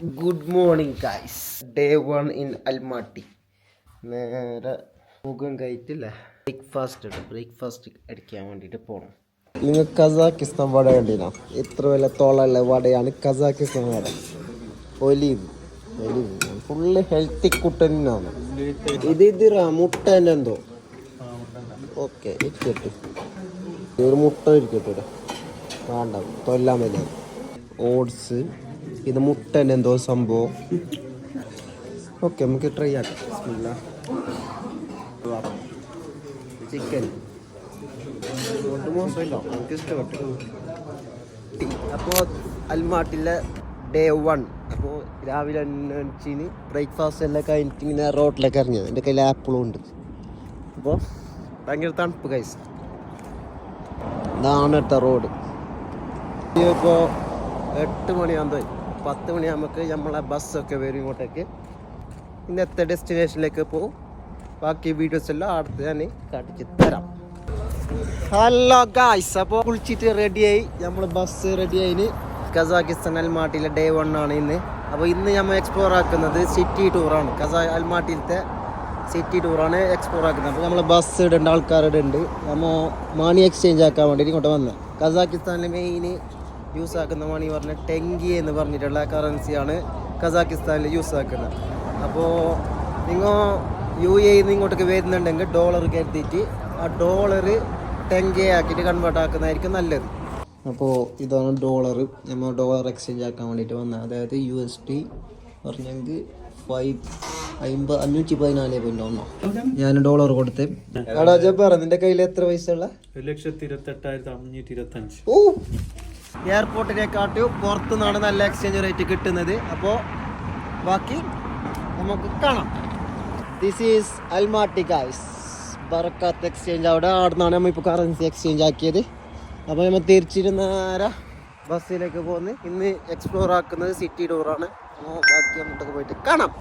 Good morning guys. Day 1 in Almatti. നേരെ മുഖം കഴിച്ചില്ല, ബ്രേക്ക്ഫാസ്റ്റ് അടിക്കാൻ വേണ്ടിയിട്ട് പോകണം. നിങ്ങൾ കസാക്കിസ്ഥാൻ വട കണ്ടില്ല? ഇത്ര വലിയ തോളല്ല വടയാണ് Kazakhstan vada. Olive full healthy കുട്ടനാണ്. ഇത് മുട്ട തന്നെ എന്തോ. ഓക്കെ, ഇരിക്കട്ടെ, ഒരു മുട്ട ഇരിക്കട്ടെ. വേണ്ട, തൊല്ലാൻ വലിയ ഓട്സ്. ഇത് മുട്ട തന്നെ എന്തോ സംഭവം. ഓക്കെ, നമുക്ക് ട്രൈ ആക്കാം. ചിക്കൻ മോശമില്ല, നമുക്ക് ഇഷ്ടപ്പെട്ടു. അപ്പോൾ അൽമാട്ടിലെ ഡേ 1. അപ്പോൾ രാവിലെ 5 ബ്രേക്ക്ഫാസ്റ്റ് എല്ലാം കഴിഞ്ഞിട്ട് ഇങ്ങനെ റോഡിലേക്ക് ഇറങ്ങിയത്. എൻ്റെ കയ്യിൽ ആപ്പിളും ഉണ്ട്. അപ്പോൾ ഭയങ്കര തണുപ്പ് ഗൈസ്. ഇതാണ് കേട്ടോ റോഡ്. ഇപ്പോൾ 8 മണിയാകുമ്പോൾ 10 മണിയാകുമ്പോൾ നമ്മളെ ബസ്സൊക്കെ വരും ഇങ്ങോട്ടേക്ക്. ഇന്നത്തെ ഡെസ്റ്റിനേഷനിലേക്ക് പോകും. ബാക്കി വീഡിയോസ് എല്ലാം അടുത്ത് ഞാൻ കാട്ടിച്ച് തരാം. ഹലോ ഗായ്സ്, അപ്പോൾ കുളിച്ചിട്ട് റെഡിയായി. നമ്മൾ ബസ് റെഡിയായിന്. കസാക്കിസ്ഥാൻ അൽമാട്ടിയിലെ ഡേ 1 ആണ് ഇന്ന്. അപ്പോൾ ഇന്ന് നമ്മൾ എക്സ്പ്ലോർ ആക്കുന്നത് സിറ്റി ടൂറാണ്. അൽമാട്ടിയിലത്തെ സിറ്റി ടൂറാണ് എക്സ്പ്ലോർ ആക്കുന്നത്. അപ്പോൾ നമ്മൾ ബസ് ഇടേണ്ട ആൾക്കാരുടെ ഉണ്ട്. നമ്മൾ മണി എക്സ്ചേഞ്ച് ആക്കാൻ വേണ്ടിയിട്ട് ഇങ്ങോട്ട് വന്നത്. കസാക്കിസ്ഥാനിൽ മെയിൻ യൂസ് ആക്കുന്ന മണി പറഞ്ഞാൽ ടെങ്കി എന്ന് പറഞ്ഞിട്ടുള്ള കറൻസിയാണ് കസാക്കിസ്ഥാനിൽ യൂസ് ആക്കുന്നത്. അപ്പോൾ നിങ്ങൾ UAE ഇങ്ങോട്ടേക്ക് വരുന്നുണ്ടെങ്കിൽ ഡോളർ കരുതിയിട്ട് ആ ഡോളർ ടെങ്കി ആക്കിയിട്ട് കൺവേർട്ട് ആക്കുന്നതായിരിക്കും നല്ലത്. അപ്പോൾ ഇതാണ് ഡോളർ. നമ്മൾ ഡോളർ എക്സ്ചേഞ്ച് ആക്കാൻ വേണ്ടിയിട്ട് വന്നത്. അതായത് USD പറഞ്ഞെങ്കിൽ 514.1. ഞാൻ ഡോളർ കൊടുത്തേ. എടാ ജബ്ബാർ, നിന്റെ കയ്യിൽ എത്ര പൈസ ഉള്ള? 1,28,525. ഓ, എയർപോർട്ടിനെക്കാട്ടും പുറത്തു നിന്നാണ് നല്ല എക്സ്ചേഞ്ച് റേറ്റ് കിട്ടുന്നത്. അപ്പോൾ ബാക്കി നമുക്ക് കാണാം. This is Almaty guys. Barakat exchange അവിടെ നിന്നാണ് നമ്മൾ ഇപ്പോൾ കറൻസി എക്സ്ചേഞ്ച് ആക്കിയത്. അപ്പോൾ നമ്മൾ തിരിച്ചിരുന്ന ബസ്സിലേക്ക് പോകുന്നത്. ഇന്ന് എക്സ്പ്ലോർ ആക്കുന്നത് സിറ്റി ടൂറാണ്. ബാക്കി അങ്ങോട്ടൊക്കെ പോയിട്ട് കാണാം.